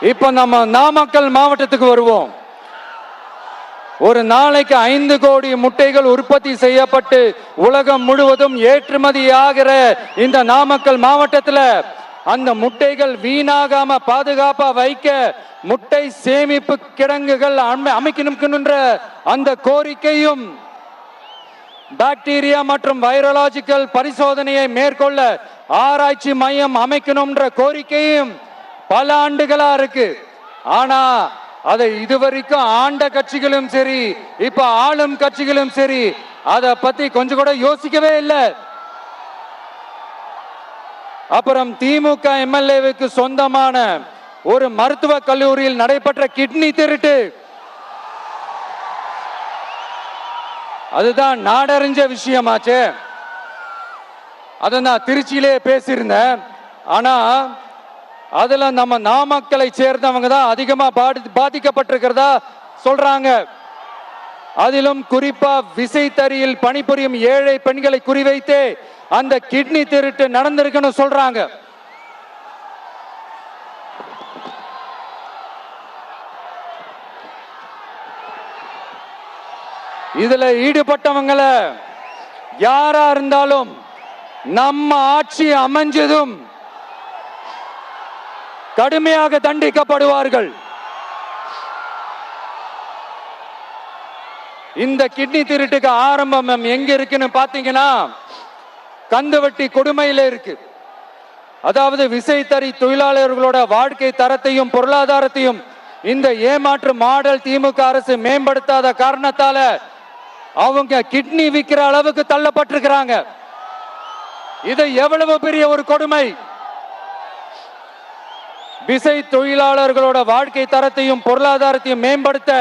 இப்ப நம்ம நாமக்கல் மாவட்டத்துக்கு வருவோம். ஒரு நாளைக்கு 5 கோடி முட்டைகள் உற்பத்தி செய்யப்பட்டு உலகம் முழுவதும் ஏற்றுமதி ஆகிற இந்த நாமக்கல் மாவட்டத்தில் அந்த முட்டைகள் வீணாகாம பாதுகாப்பா வைக்க முட்டை சேமிப்பு கிடங்குகள் அமைக்கணும்ன்ற அந்த கோரிக்கையும், பாக்டீரியா மற்றும் வைரலாஜிக்கல் பரிசோதனையை மேற்கொள்ள ஆராய்ச்சி மையம் அமைக்கணும்ன்ற கோரிக்கையும் பல ஆண்டுகளா இருக்கு. ஆனா அதை இதுவரைக்கும் ஆண்ட கட்சிகளும் சரி, இப்ப ஆளும் கட்சிகளும் சரி, அதை பத்தி கொஞ்சம் கூட யோசிக்கவே இல்லை. அப்புறம் திமுக எம்எல்ஏவுக்கு சொந்தமான ஒரு மருத்துவ கல்லூரியில் நடைபெற்ற கிட்னி திருட்டு, அதுதான் நாடறிஞ்ச விஷயமாச்சு. அதை நான் திருச்சியிலே பேசியிருந்தேன். ஆனா அதுல நம்ம நாமக்கலை சேர்ந்தவங்க தான் அதிகமா பாதிக்கப்பட்டிருக்கிறதா சொல்றாங்க. அதிலும் குறிப்பா விசைத்தறியில் பணிபுரியும் ஏழை பெண்களை குறிவைத்து அந்த கிட்னி திருட்டு நடந்திருக்குன்னு சொல்றாங்க. இதுல ஈடுபட்டவங்கள யாரா இருந்தாலும் நம்ம ஆட்சி அமைஞ்சதும் கடுமையாக தண்டிக்கப்படுவார்கள். இந்த கிட்னி திருட்டுக்கு ஆரம்பம் எங்க இருக்குன்னு பாத்தீங்கன்னா கந்துவட்டி கொடுமையில இருக்கு. அதாவது விசைத்தறி தொழிலாளர்களோட வாழ்க்கை தரத்தையும் பொருளாதாரத்தையும் இந்த ஏமாற்று மாடல் திமுக அரசு மேம்படுத்தாத காரணத்தால அவங்க கிட்னி விற்கிற அளவுக்கு தள்ளப்பட்டிருக்கிறாங்க. இது எவ்வளவு பெரிய ஒரு கொடுமை! விசை தொழிலாளர்களோட வாழ்க்கை தரத்தையும் பொருளாதாரத்தையும் மேம்படுத்த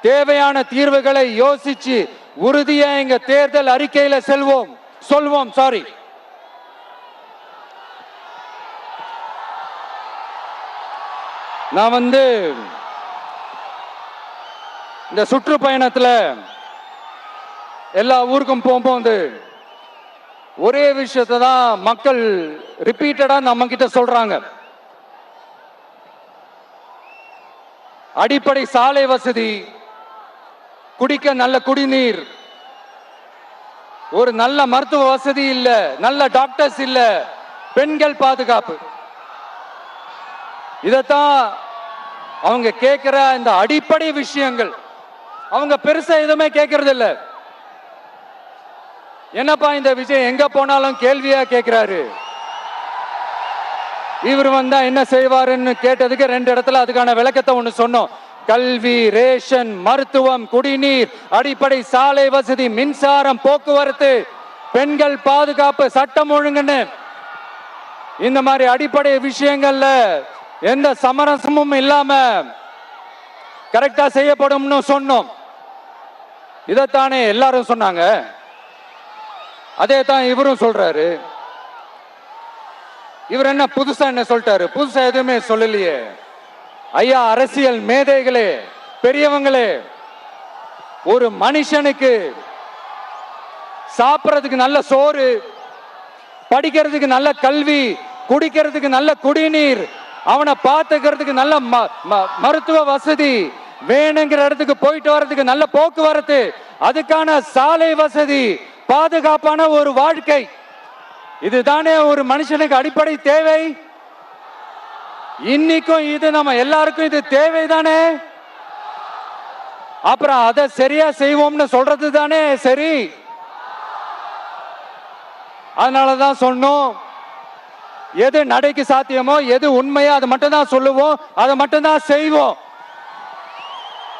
தேவையான தீர்வுகளை யோசிச்சு உறுதியா எங்க தேர்தல் அறிக்கையில சொல்வோம். நான் இந்த சுற்றுப்பயணத்துல எல்லா ஊருக்கும் போகும்போது ஒரே விஷயத்தை தான் மக்கள் ரிப்பீட்டடா நம்ம கிட்ட சொல்றாங்க. அடிப்படை சாலை வசதி, குடிக்க நல்ல குடிநீர், ஒரு நல்ல மருத்துவ வசதி இல்ல, நல்ல டாக்டர்ஸ் இல்ல, பெண்கள் பாதுகாப்பு. இதத்தான் அவங்க கேட்கிற இந்த அடிப்படை விஷயங்கள். அவங்க பெருசா எதுவுமே கேட்கறது இல்ல. என்னப்பா இந்த விஜய் எங்க போனாலும் கேள்வியா கேட்கிறாரு, இவர் வந்தா என்ன செய்வாருன்னு கேட்டதுக்கு 2 இடத்துல அதுக்கான விளக்கத்தை ஒண்ணு சொன்னோம். கல்வி, ரேஷன், மருத்துவம், குடிநீர், அடிப்படை சாலை வசதி, மின்சாரம், போக்குவரத்து, பெண்கள் பாதுகாப்பு, சட்டம் ஒழுங்குன்னு இந்த மாதிரி அடிப்படை விஷயங்கள்ல எந்த சமரசமும் இல்லாம கரெக்டா செய்யப்படும்னு சொன்னோம். இதைத்தானே எல்லாரும் சொன்னாங்க, அதே தான் இவரும் சொல்றாரு. இவர் என்ன புதுசா என்ன சொல்லிட்டாரு? புதுசா எதுவுமே சொல்லலையே. ஐயா, அரசியல் மேதைகளே, பெரியவங்களே, ஒரு மனுஷனுக்கு சாப்பிடறதுக்கு நல்ல சோறு, படிக்கிறதுக்கு நல்ல கல்வி, குடிக்கிறதுக்கு நல்ல குடிநீர், அவனை பார்த்துக்கிறதுக்கு நல்ல மருத்துவ வசதி, வேணுங்கிற இடத்துக்கு போயிட்டு வர்றதுக்கு நல்ல போக்குவரத்து, அதுக்கான சாலை வசதி, பாதுகாப்பான ஒரு வாழ்க்கை, இதுதானே ஒரு மனுஷனுக்கு அடிப்படை தேவை. இன்னைக்கும் இது நம்ம எல்லாருக்கும் இது தேவைதானே. அப்புறம் அதை சரியா செய்வோம்னு சொல்றது தானே சரி. அதனாலதான் சொன்னோம், எது நடைக்கு சாத்தியமோ, எது உண்மையோ அதை மட்டும் தான் சொல்லுவோம், அதை மட்டும் தான் செய்வோம்.